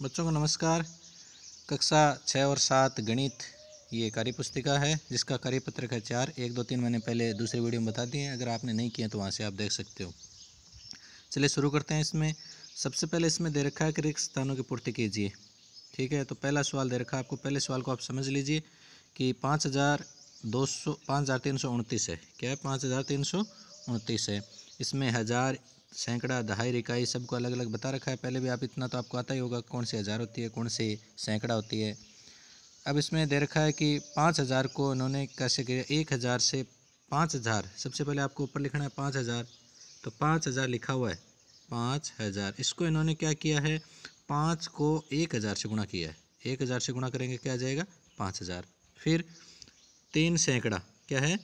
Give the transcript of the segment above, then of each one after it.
बच्चों को नमस्कार। कक्षा 6 और 7 गणित ये कार्य पुस्तिका है जिसका कार्यपत्रक है 4। 1, 2, 3 मैंने पहले दूसरे वीडियो में बता दिए हैं, अगर आपने नहीं किए तो वहाँ से आप देख सकते हो। चलिए शुरू करते हैं। इसमें सबसे पहले इसमें दे रखा है कि रिक्त स्थानों की पूर्ति कीजिए। ठीक है, तो पहला सवाल दे रखा है आपको। पहले सवाल को आप समझ लीजिए कि 5329 है। क्या है? 5329 है। इसमें हज़ार, सैकड़ा, दहाई, इकाई सबको अलग अलग बता रखा है। पहले भी आप इतना तो आपको आता ही होगा कौन सी हज़ार होती है, कौन सी सैकड़ा होती है। अब इसमें दे रखा है कि 5000 को इन्होंने कैसे किया। 1000 से 5000, सबसे पहले आपको ऊपर लिखना है 5000, तो 5000 लिखा हुआ है 5000। इसको इन्होंने क्या किया है, 5 को 1000 से गुणा किया है। 1000 से गुणा करेंगे क्या आ जाएगा? 5000। फिर 3 सैकड़ा, क्या है?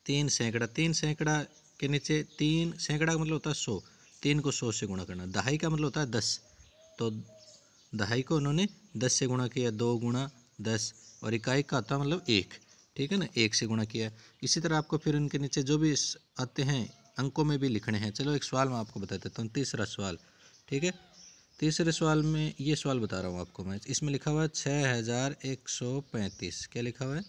3 सैकड़ा। 3 सैकड़ा के नीचे 3 सैकड़ा का मतलब होता है 100, 3 को 100 से गुणा करना। दहाई का मतलब होता है 10, तो दहाई को उन्होंने 10 से गुणा किया, 2 गुणा 10। और इकाई का आता मतलब 1, ठीक है ना, 1 से गुणा किया। इसी तरह आपको फिर उनके नीचे जो भी आते हैं अंकों में भी लिखने हैं। चलो एक सवाल मैं आपको बता देता हूँ, तीसरा सवाल। ठीक है, तीसरे सवाल में ये सवाल बता रहा हूँ आपको मैं। इसमें लिखा हुआ है 6135। क्या लिखा हुआ है?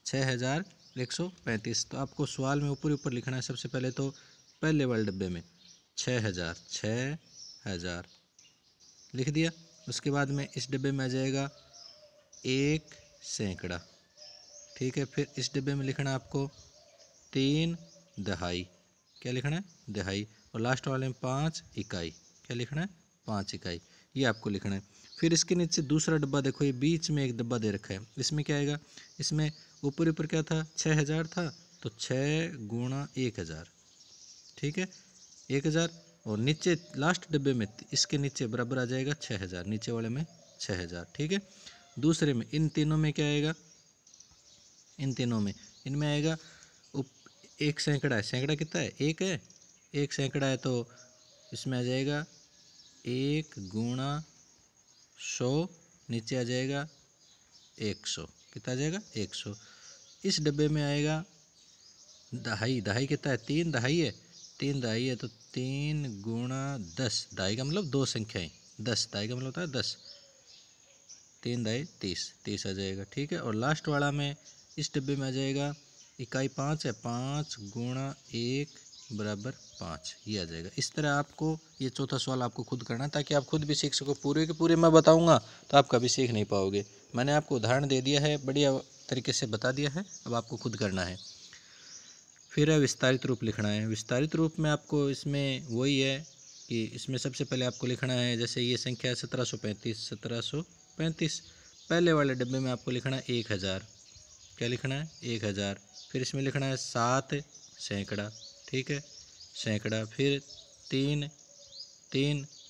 6135। तो आपको सवाल में ऊपर ऊपर लिखना है। सबसे पहले तो पहले वाले डब्बे में 6000 लिख दिया। उसके बाद में इस डब्बे में आ जाएगा 1 सैकड़ा। ठीक है, फिर इस डब्बे में लिखना है आपको 3 दहाई। क्या लिखना है? दहाई। और लास्ट वाले में 5 इकाई। क्या लिखना है? 5 इकाई। ये आपको लिखना है। फिर इसके नीचे दूसरा डब्बा देखो, ये बीच में एक डब्बा दे रखा है। इसमें क्या आएगा? इसमें ऊपर ऊपर क्या था? 6000 था, तो 6 गुणा 1000। ठीक है, 1000। और नीचे लास्ट डब्बे में इसके नीचे बराबर आ जाएगा 6000, नीचे वाले में 6000। ठीक है, दूसरे में इन तीनों में क्या आएगा? इन तीनों में इनमें आएगा एक सैकड़ा है। सैकड़ा कितना है? 1 है। 1 सैकड़ा है, तो इसमें आ जाएगा 1 गुणा 100, नीचे आ जाएगा 100। कितना आ जाएगा? 100। इस डब्बे में आएगा दहाई। दहाई कितना है? 3 दहाई है। 3 दहाई है, तो 3 गुणा 10। दहाई का मतलब 2 संख्याएं, 10। दहाई का मतलब होता है 10। 3 दहाई 30, 30 आ जाएगा। ठीक है, और लास्ट वाला में इस डब्बे में आ जाएगा इकाई 5 है। 5 गुणा 1 बराबर 5, ये आ जाएगा। इस तरह आपको ये चौथा सवाल आपको खुद करना है, ताकि आप खुद भी सीख सको। पूरे के पूरे मैं बताऊंगा तो आप कभी सीख नहीं पाओगे। मैंने आपको उदाहरण दे दिया है, बढ़िया तरीके से बता दिया है, अब आपको खुद करना है। फिर है विस्तारित रूप लिखना है। विस्तारित रूप में आपको इसमें वही है कि इसमें सबसे पहले आपको लिखना है, जैसे ये संख्या है 1735। 1735 पहले वाले डब्बे में आपको लिखना है 1000। क्या लिखना है? 1000। फिर इसमें लिखना है 7 सैकड़ा। ठीक है, सैकड़ा। फिर 3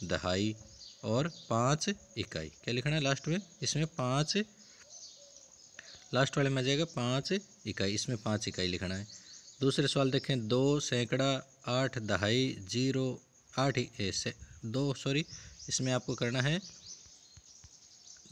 दहाई और 5 इकाई। क्या लिखना है लास्ट में? इसमें 5, लास्ट वाले में आ जाएगा 5 इकाई। इसमें 5 इकाई लिखना है। दूसरे सवाल देखें, 2 सैकड़ा 8 दहाई 0 8 2 सॉरी, इसमें आपको करना है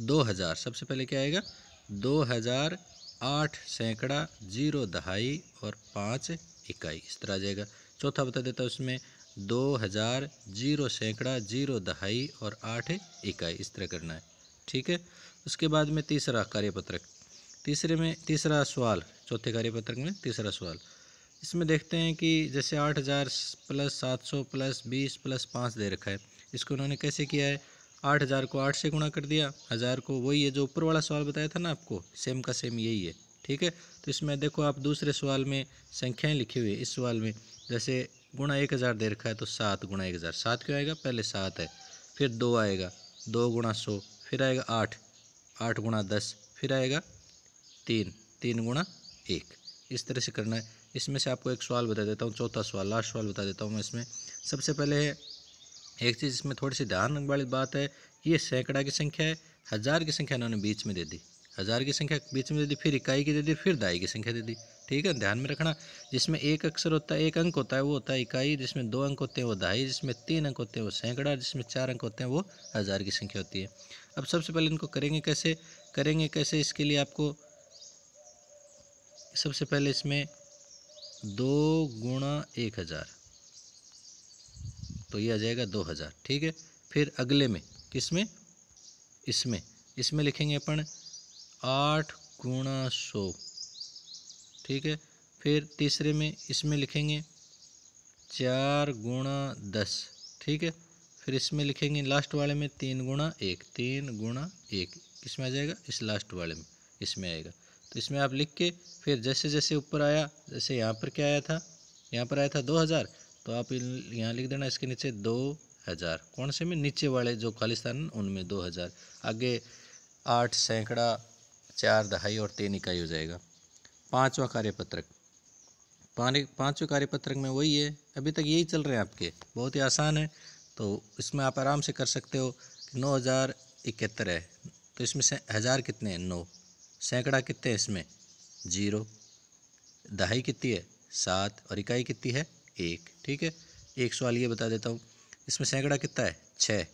2000। सबसे पहले क्या आएगा? 2000, 8 सैकड़ा 0 दहाई और 5 इकाई, इस तरह आ जाएगा। चौथा बता देता हूँ, उसमें 2000 0 सैकड़ा 0 दहाई और 8 इकाई, इस तरह करना है। ठीक है, उसके बाद में तीसरा कार्यपत्रक। तीसरा सवाल, चौथे कार्यपत्रक में तीसरा सवाल। इसमें देखते हैं कि जैसे 8000 प्लस 700 प्लस 20 प्लस 5 दे रखा है। इसको उन्होंने कैसे किया है? 8000 को 8 से गुणा कर दिया, 1000 को, वही है जो ऊपर वाला सवाल बताया था ना आपको, सेम का सेम यही है। ठीक है, तो इसमें देखो आप दूसरे सवाल में संख्याएं लिखी हुई है। इस सवाल में जैसे गुणा 1000 दे रखा है, तो 7 गुणा 1000। 7 क्यों आएगा? पहले 7 है। फिर 2 आएगा, 2 गुणा 100। फिर आएगा 8, 8 गुणा 10। फिर आएगा 3, 3 गुणा 1। इस तरह से करना है। इसमें से आपको एक सवाल बता देता हूँ, चौथा सवाल, लास्ट सवाल बता देता हूँ मैं इसमें। सबसे पहले है एक चीज़, इसमें थोड़ी सी ध्यान वाली बात है, ये सैकड़ा की संख्या है, 1000 की संख्या इन्होंने बीच में दे दी। 1000 की संख्या बीच में दे दी, फिर इकाई की दे दी, फिर दहाई की संख्या दे दी। ठीक है, ध्यान में रखना। जिसमें एक अक्षर होता है, एक अंक होता है, वो होता है इकाई। जिसमें 2 अंक होते हैं वो दहाई। जिसमें 3 अंक होते हैं वो सैकड़ा। जिसमें 4 अंक होते हैं वो 1000 की संख्या होती है। अब सबसे पहले इनको करेंगे कैसे, इसके लिए आपको सबसे पहले इसमें 2 गुणा 1000, तो ये आ जाएगा 2000। ठीक है, फिर अगले में किस में? इसमें लिखेंगे अपन 8 गुणा 100, ठीक है। फिर तीसरे में इसमें लिखेंगे 4 गुणा 10, ठीक है। फिर इसमें लिखेंगे लास्ट वाले में 3 गुणा 1, 3 गुणा 1 किसमें आ जाएगा, इस लास्ट वाले में इसमें आएगा। तो इसमें आप लिख के फिर जैसे जैसे ऊपर आया, जैसे यहाँ पर क्या आया था, यहाँ पर आया था 2000, तो आप यहाँ लिख देना इसके नीचे 2000, कौन से में, नीचे वाले जो खालिस्तान उनमें 2000, आगे 8 सैकड़ा, 4 दहाई और 3 इकाई हो जाएगा। पाँचवा कार्यपत्रक, पाँचवें कार्यपत्रक में वही है, अभी तक यही चल रहे हैं आपके, बहुत ही आसान है। तो इसमें आप आराम से कर सकते हो। 9071 है, तो इसमें से हज़ार कितने हैं, 9, सैकड़ा कितने हैं इसमें 0, दहाई कितनी है 7 और इकाई कितनी है 1, ठीक है। एक सवाल ये बता देता हूँ, इसमें सैकड़ा कितना है 6,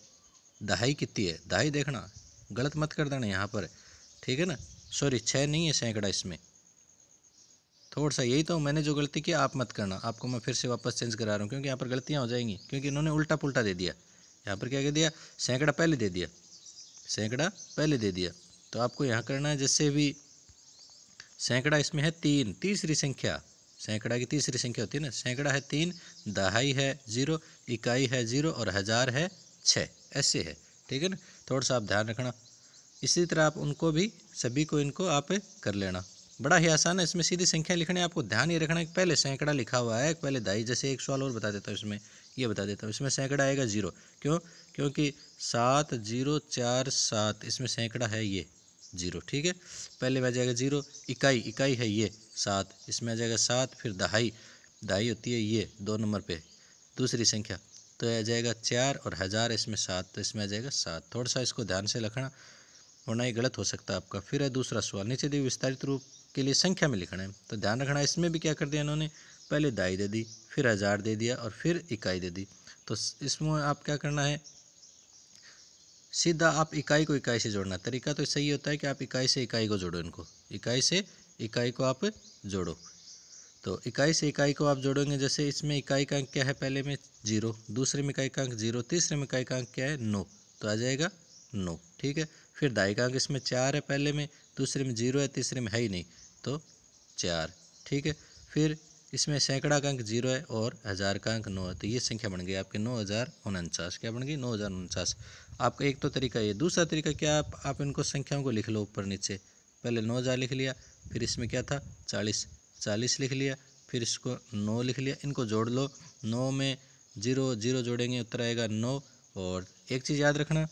दहाई कितनी है, दहाई देखना गलत मत कर देना यहाँ पर, ठीक है ना, सॉरी 6 नहीं है सैकड़ा इसमें, थोड़ा सा यही तो मैंने जो गलती की आप मत करना, आपको मैं फिर से वापस चेंज करा रहा हूँ क्योंकि यहाँ पर गलतियाँ हो जाएंगी, क्योंकि इन्होंने उल्टा पुल्टा दे दिया। यहाँ पर क्या कह दिया, सैकड़ा पहले दे दिया, सैकड़ा पहले दे दिया। तो आपको यहाँ करना है, जैसे भी सैकड़ा इसमें है 3, तीसरी संख्या, सैकड़ा की तीसरी संख्या होती है ना, सैकड़ा है 3, दहाई है 0, इकाई है 0 और हज़ार है 6, ऐसे है, ठीक है ना। थोड़ा सा आप ध्यान रखना। इसी तरह आप उनको भी, सभी को इनको आप कर लेना, बड़ा ही आसान है। इसमें सीधी संख्या लिखनी है, आपको ध्यान ये रखना है कि पहले सैकड़ा लिखा हुआ है, पहले दहाई। जैसे एक सवाल और बता देता हूँ, इसमें ये बता देता हूँ, इसमें सैकड़ा आएगा 0, क्यों, क्योंकि 7047, इसमें सैकड़ा है ये 0, ठीक है। पहले में आ जाएगा 0, इकाई है ये 7, इसमें आ जाएगा 7, फिर दहाई होती है ये 2 नंबर पे दूसरी संख्या, तो आ जाएगा 4 और हज़ार इसमें 7, तो इसमें आ जाएगा 7। थोड़ा सा इसको ध्यान से लिखना, वरना ये गलत हो सकता है आपका। फिर है दूसरा सवाल, नीचे दी विस्तारित रूप के लिए संख्या में लिखना है, तो ध्यान रखना इसमें भी क्या कर दिया इन्होंने, पहले दहाई दे दी, फिर हज़ार दे दिया और फिर इकाई दे दी। तो इसमें आप क्या करना है, सीधा आप इकाई को इकाई से जोड़ना। तरीका तो सही होता है कि आप इकाई से इकाई को जोड़ो, इनको इकाई से इकाई को आप जोड़ो। तो इकाई से इकाई को आप जोड़ेंगे, जैसे इसमें इकाई का अंक क्या है, पहले में 0, दूसरे में इकाई का अंक 0, तीसरे में इकाई का अंक क्या है 9, तो आ जाएगा 9, ठीक है। फिर दहाई का अंक इसमें 4 है, पहले में, दूसरे में 0 है, तीसरे में है ही नहीं, तो 4, ठीक है। फिर इसमें सैकड़ा का अंक 0 है और हज़ार का अंक 9 है, तो ये संख्या बन गई आपके 9049। क्या बन गई 9049। आपका एक तो तरीका ये, दूसरा तरीका क्या, आप इनको संख्याओं को लिख लो ऊपर नीचे, पहले 9000 लिख लिया, फिर इसमें क्या था 40 लिख लिया, फिर इसको 9 लिख लिया, इनको जोड़ लो, 9 में 0 0 जोड़ेंगे, उत्तर आएगा 9। और एक चीज़ याद रखना,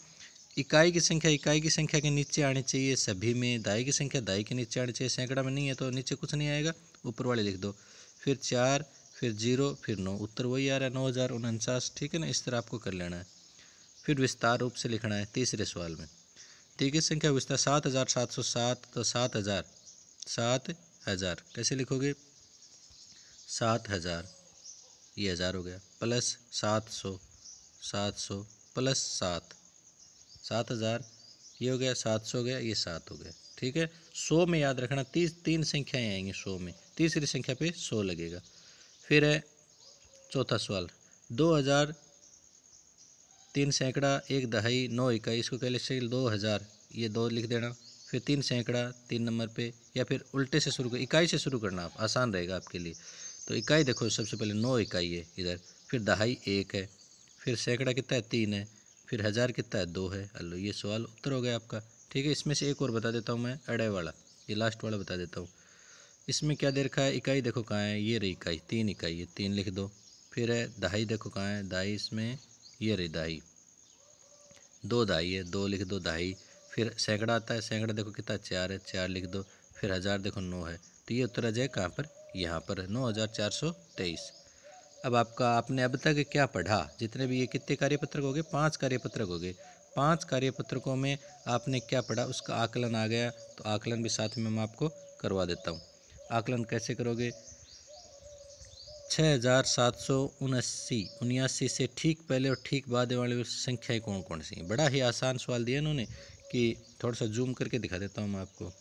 इकाई की संख्या के नीचे आनी चाहिए सभी में, दहाई की संख्या दहाई के नीचे आनी चाहिए, सैकड़ा में नहीं है तो नीचे कुछ नहीं आएगा, ऊपर वाले लिख दो, फिर 4, फिर 0, फिर 9, उत्तर वही आ रहा है 9049, ठीक है ना। इस तरह आपको कर लेना है। फिर विस्तार रूप से लिखना है तीसरे सवाल में, तीसरी संख्या विस्तार 7707, तो 7000 कैसे लिखोगे, 7000 ये हज़ार हो गया, प्लस 700 प्लस 7000 ये हो गया, 700 हो गया, ये 7 हो गया, ठीक है। 100 में याद रखना, तीन संख्याएँ आएंगी 100 में, तीसरी संख्या पे 100 लगेगा। फिर है चौथा सवाल, 2000, 3 सैकड़ा, 1 दहाई, 9 इकाई, इसको कह लिख 2000, ये 2 लिख देना, फिर 3 सैकड़ा 3 नंबर पे, या फिर उल्टे से शुरू कर, इकाई से शुरू करना, आप आसान रहेगा आपके लिए। तो इकाई देखो, सबसे पहले 9 इकाई है इधर, फिर दहाई 1 है, फिर सैकड़ा कितना है 3 है, फिर हज़ार कितना है 2 है। हेलो, ये सवाल उत्तर हो गया आपका, ठीक है। इसमें से एक और बता देता हूँ मैं, अड़े वाला, ये लास्ट वाला बता देता हूँ। इसमें क्या दे रखा है, इकाई देखो कहाँ है, ये रही इकाई, 3 इकाई है, 3 लिख दो। फिर है दहाई, देखो कहाँ है दहाई, इसमें ये रही दहाई, 2 दहाई है, 2 लिख दो दहाई। फिर सैकड़ा आता है, सैकड़ा देखो कितना 4 है, 4 लिख दो। फिर हज़ार देखो 9 है, तो ये उत्तर आ जाए कहाँ पर, यहाँ पर 9423। अब आपने अब तक क्या पढ़ा, जितने भी ये कितने कार्यपत्रक हो गए, 5 कार्यपत्रक हो गए। 5 कार्यपत्रकों में आपने क्या पढ़ा, उसका आकलन आ गया, तो आकलन भी साथ में मैं आपको करवा देता हूँ। आकलन कैसे करोगे, 6779 से ठीक पहले और ठीक बाद वाली संख्याएँ कौन कौन सी हैं। बड़ा ही आसान सवाल दिया इन्होंने, कि थोड़ा सा जूम करके दिखा देता हूँ मैं आपको।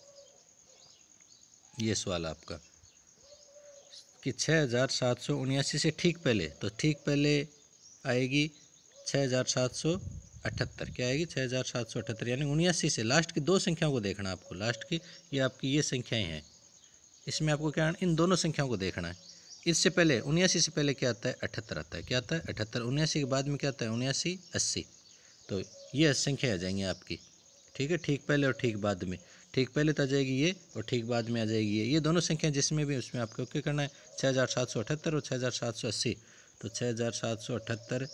ये सवाल आपका कि 6779 से ठीक पहले, तो ठीक पहले आएगी 6779, 78 क्या आएगी 6778, यानी 79 से लास्ट की दो संख्याओं को देखना आपको, लास्ट की ये आपकी ये संख्याएं हैं, इसमें आपको क्या इन दोनों संख्याओं को देखना है। इससे पहले 79 से पहले क्या आता है 78 आता है, क्या आता है 78, 79 के बाद में क्या आता है 79 80, तो ये संख्या आ जाएंगी आपकी, ठीक है, ठीक पहले और ठीक बाद में, ठीक पहले तो आ जाएगी ये और ठीक बाद में आ जाएगी ये दोनों संख्या जिसमें भी उसमें आपको क्या करना है 6778 और 6780, तो 6778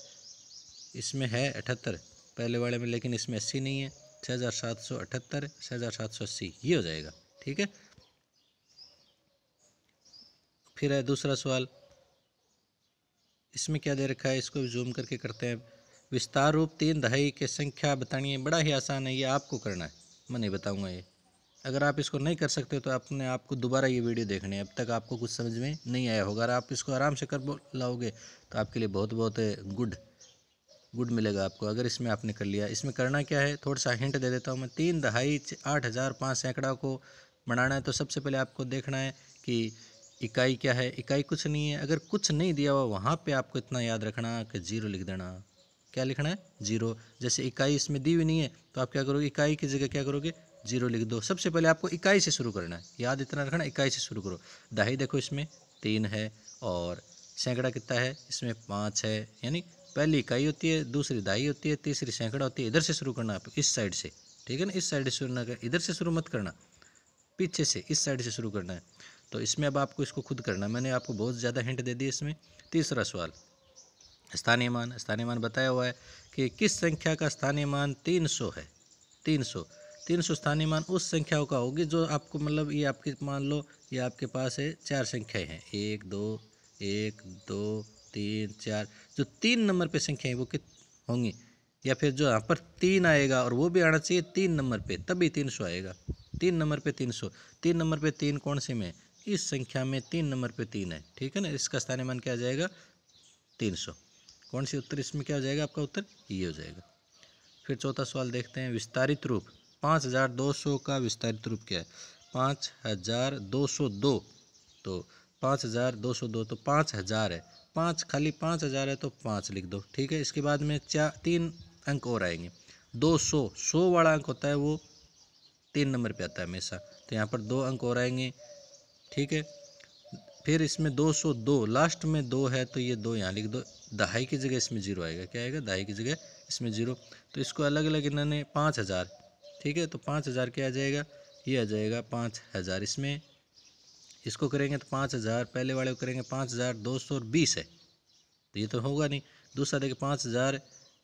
इसमें है 78 पहले वाले में, लेकिन इसमें 80 नहीं है, 6778 6780 ये हो जाएगा, ठीक है। फिर है दूसरा सवाल, इसमें क्या दे रखा है, इसको जूम करके करते हैं। विस्तार रूप 3 दहाई के संख्या बतानी है, बड़ा ही आसान है, ये आपको करना है, मैं नहीं बताऊंगा ये। अगर आप इसको नहीं कर सकते तो आपने आपको दोबारा ये वीडियो देखनी है, अब तक आपको कुछ समझ में नहीं आया होगा। अगर आप इसको आराम से कर लाओगे तो आपके लिए बहुत बहुत गुड मिलेगा आपको, अगर इसमें आपने कर लिया। इसमें करना क्या है, थोड़ा सा हिंट दे देता हूँ मैं। 3 दहाई 8005 सैकड़ा को बनाना है तो सबसे पहले आपको देखना है कि इकाई क्या है, इकाई कुछ नहीं है। अगर कुछ नहीं दिया हुआ वहाँ पे आपको इतना याद रखना कि 0 लिख देना। क्या लिखना है 0, जैसे इकाई इसमें दी हुई नहीं है तो आप क्या करोगे, इकाई की जगह क्या करोगे 0 लिख दो। सबसे पहले आपको इकाई से शुरू करना है, याद इतना रखना, इकाई से शुरू करो। दहाई देखो इसमें 3 है और सैकड़ा कितना है इसमें 5 है, यानी पहली इकाई होती है, दूसरी दहाई होती है, तीसरी सैकड़ा होती है। इधर से शुरू करना आप, इस साइड से, ठीक है ना, इस साइड से शुरू ना कर, इधर से शुरू मत करना, पीछे से इस साइड से शुरू करना है। तो इसमें अब आपको इसको खुद करना है, मैंने आपको बहुत ज़्यादा हिंट दे दी इसमें। तीसरा सवाल, स्थानीय मान। स्थानीय मान बताया हुआ है कि किस संख्या का स्थानीय मान 300 है। 300 स्थानीय मान उस संख्याओं का होगी जो आपको, मतलब ये आपके मान लो ये आपके पास है 4 संख्याएँ हैं, 1 2 3 4, जो 3 नंबर पे संख्या है वो कित होंगी, या फिर जो यहाँ पर 3 आएगा और वो भी आना चाहिए 3 नंबर पे, तभी 300 आएगा। 3 नंबर पे 300, 3 नंबर पे 3 कौन से में, इस संख्या में 3 नंबर पे 3 है, ठीक है ना, इसका स्थानीय मान क्या आ जाएगा 300। कौन सी उत्तर इसमें क्या हो जाएगा आपका उत्तर, ये हो जाएगा। फिर चौथा सवाल देखते हैं, विस्तारित रूप 5200 का विस्तारित रूप क्या है, 5202, तो 5202 तो 5000 है, 5 खाली 5000 है तो 5 लिख दो, ठीक है। इसके बाद में 3 अंक और आएंगे। 200 100 वाला अंक होता है वो 3 नंबर पे आता है हमेशा, तो यहाँ पर 2 अंक और आएंगे, ठीक है। फिर इसमें 202 लास्ट में 2 है तो ये 2 यहाँ लिख दो, दहाई की जगह इसमें 0 आएगा, क्या आएगा दहाई की जगह इसमें 0। तो इसको अलग अलग इन्होंने 5000, ठीक है, तो 5000 क्या आ जाएगा, ये आ जाएगा 5000। इसमें इसको करेंगे तो 5000, पहले वाले को करेंगे 5220 है, तो ये तो होगा नहीं। दूसरा देखिए 5000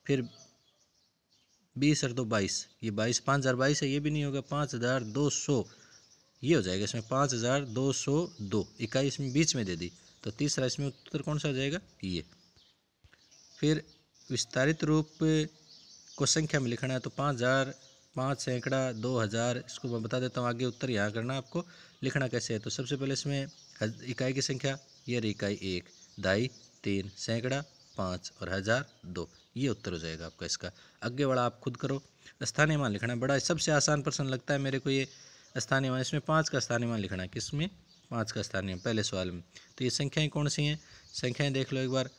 फिर 20 और 2 22, ये 5022 है, ये भी नहीं होगा। 5200 ये हो जाएगा, इसमें 5202 इकाई इसमें बीच में दे दी, तो तीसरा इसमें उत्तर कौन सा हो जाएगा ये। फिर विस्तारित रूप को संख्या में लिखना है तो 5000 5 सैकड़ा 2000, इसको मैं बता देता हूँ, आगे उत्तर यहाँ करना आपको। लिखना कैसे है, तो सबसे पहले इसमें इकाई की संख्या, ये रही इकाई 1, दहाई 3, सैकड़ा 5 और 1000 2, ये उत्तर हो जाएगा आपका इसका। आगे वाला आप खुद करो। स्थानीय मान लिखना है, बड़ा सबसे आसान प्रश्न लगता है मेरे को ये स्थानीय मान। इसमें 5 का स्थानीय मान लिखना है, किसमें 5 का स्थानीय मान पहले सवाल में। तो ये संख्याएँ कौन सी हैं, संख्याएँ देख लो एक बार,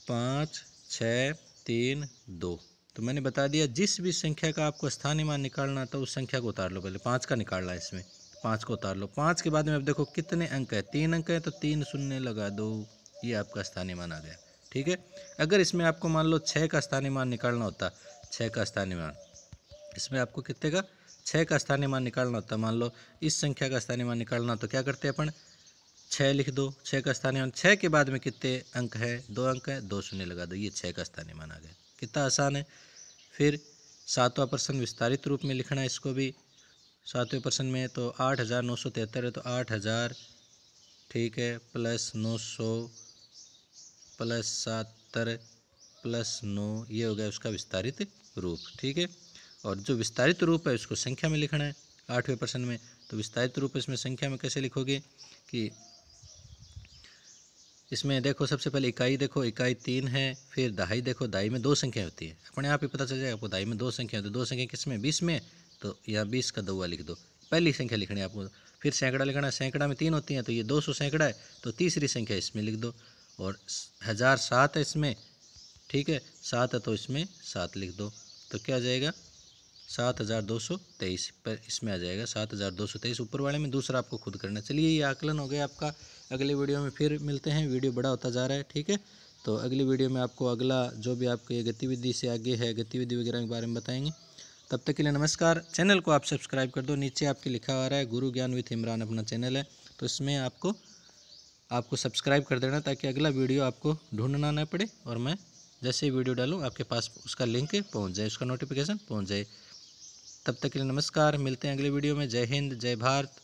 5 6 3 2। तो मैंने बता दिया जिस भी संख्या का आपको स्थानीय मान निकालना था उस संख्या को उतार लो, पहले 5 का निकालना है, इसमें 5 को उतार लो। 5 के बाद में अब देखो कितने अंक है, 3 अंक है तो 3 शून्य लगा दो, ये आपका स्थानीय मान आ गया, ठीक है। अगर इसमें आपको मान लो 6 का स्थानीय मान निकालना होता, 6 का स्थानीय मान, इसमें आपको कितने का 6 का स्थानीय मान निकालना होता, मान लो इस संख्या का स्थानीय मान निकालना, तो क्या करते हैं अपन 6 लिख दो, 6 का स्थानीय मान, 6 के बाद में कितने अंक है 2 अंक है, 2 शून्य लगा दो, ये 6 का स्थानीय मान आ गया, कितना आसान है। फिर 7वां प्रश्न विस्तारित रूप में लिखना है इसको भी। 7वें प्रश्न में तो 8973 है तो 8000, ठीक है, प्लस 900 प्लस 70 प्लस 9, ये हो गया उसका विस्तारित रूप, ठीक है। और जो विस्तारित रूप है उसको संख्या में लिखना है 8वें प्रश्न में। तो विस्तारित रूप इसमें संख्या में कैसे लिखोगे कि इसमें देखो सबसे पहले इकाई देखो, इकाई 3 है, फिर दहाई देखो, दहाई में 2 संख्या होती है, अपने आप ही पता चल जाएगा आपको, दहाई में 2 संख्या होती है। 2 संख्या किस में 20 में, तो यहाँ 20 का 2 लिख दो, पहली संख्या लिखनी है आपको। फिर सैकड़ा लिखना है, सैकड़ा में 3 होती हैं तो ये 200 सैकड़ा है, तो तीसरी संख्या इसमें लिख दो। और 1007 है इसमें, ठीक है, 7 है तो इसमें 7 लिख दो, तो क्या आ जाएगा 7223 पर इसमें आ जाएगा 7223 ऊपर वाले में, दूसरा आपको खुद करना। चलिए ये आकलन हो गया आपका। अगले वीडियो में फिर मिलते हैं, वीडियो बड़ा होता जा रहा है, ठीक है। तो अगली वीडियो में आपको अगला जो भी आपके ये गतिविधि से आगे है, गतिविधि वगैरह के बारे में बताएंगे। तब तक के लिए नमस्कार। चैनल को आप सब्सक्राइब कर दो, नीचे आपके लिखा आ रहा है गुरु ज्ञान विथ इमरान अपना चैनल है, तो इसमें आपको सब्सक्राइब कर देना, ताकि अगला वीडियो आपको ढूंढना ना पड़े और मैं जैसे ही वीडियो डालूँ आपके पास उसका लिंक पहुंच जाए, उसका नोटिफिकेशन पहुंच जाए। तब तक के लिए नमस्कार, मिलते हैं अगले वीडियो में। जय हिंद, जय भारत।